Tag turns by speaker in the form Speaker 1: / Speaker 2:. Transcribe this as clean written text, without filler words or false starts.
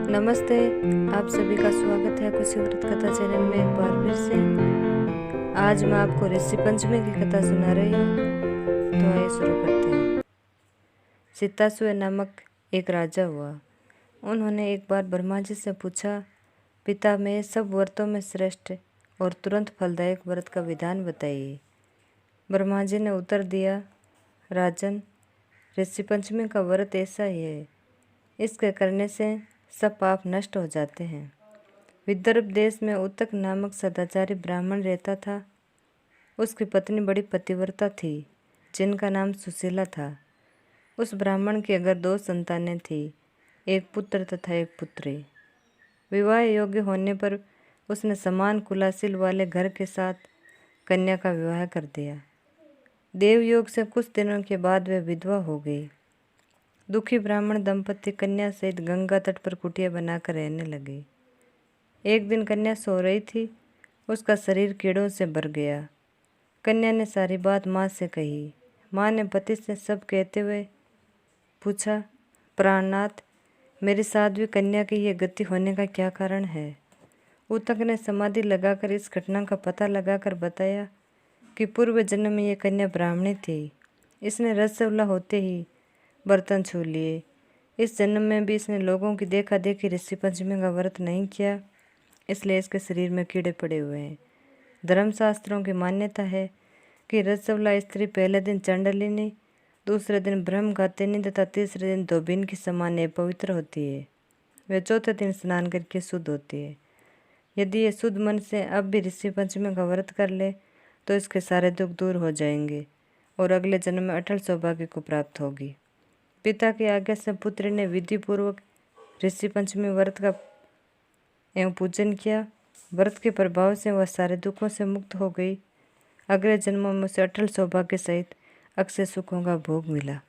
Speaker 1: नमस्ते। आप सभी का स्वागत है खुशी व्रत कथा चैनल में एक बार फिर से। आज मैं आपको ऋषि पंचमी की कथा सुना रही हूँ, तो आइए शुरू करते हैं। सितासुर नामक एक राजा हुआ। उन्होंने एक बार ब्रह्मा जी से पूछा, पिता मैं सब व्रतों में श्रेष्ठ और तुरंत फलदायक व्रत का विधान बताइए। ब्रह्मा जी ने उत्तर दिया, राजन, ऋषि पंचमी का व्रत ऐसा ही है, इसके करने से सब पाप नष्ट हो जाते हैं। विदर्भ देश में उतक नामक सदाचारी ब्राह्मण रहता था। उसकी पत्नी बड़ी पतिव्रता थी, जिनका नाम सुशीला था। उस ब्राह्मण की अगर 2 संतानें थी, एक पुत्र तथा एक पुत्री। विवाह योग्य होने पर उसने समान कुलाशील वाले घर के साथ कन्या का विवाह कर दिया। देवयोग से कुछ दिनों के बाद वह विधवा हो गई। दुखी ब्राह्मण दंपति कन्या सहित गंगा तट पर कुटिया बनाकर रहने लगे। एक दिन कन्या सो रही थी, उसका शरीर कीड़ों से भर गया। कन्या ने सारी बात माँ से कही। माँ ने पति से सब कहते हुए पूछा, प्राणनाथ, मेरी साध्वी कन्या की यह गति होने का क्या कारण है? उतक ने समाधि लगाकर इस घटना का पता लगाकर बताया कि पूर्व जन्म में यह कन्या ब्राह्मणी थी। इसने रसगुल्ला होते ही बर्तन छू लिए। इस जन्म में भी इसने लोगों की देखा देखी ऋषि पंचमी का व्रत नहीं किया, इसलिए इसके शरीर में कीड़े पड़े हुए हैं। धर्मशास्त्रों की मान्यता है कि रसगुल्ला स्त्री पहले दिन चंडलिनी, दूसरे दिन ब्रह्म घातिनी तथा तीसरे दिन धोबिन की समान पवित्र होती है। वे चौथे दिन स्नान करके शुद्ध होती है। यदि ये शुद्ध मन से अब भी ऋषि पंचमी का व्रत कर ले तो इसके सारे दुख दूर हो जाएंगे और अगले जन्म में अटल सौभाग्य को प्राप्त होगी। पिता की आज्ञा से पुत्री ने विधि पूर्वक ऋषि पंचमी व्रत का एवं पूजन किया। व्रत के प्रभाव से वह सारे दुखों से मुक्त हो गई। अगले जन्मों में उसे अटल सौभाग्य सहित अक्षय सुखों का भोग मिला।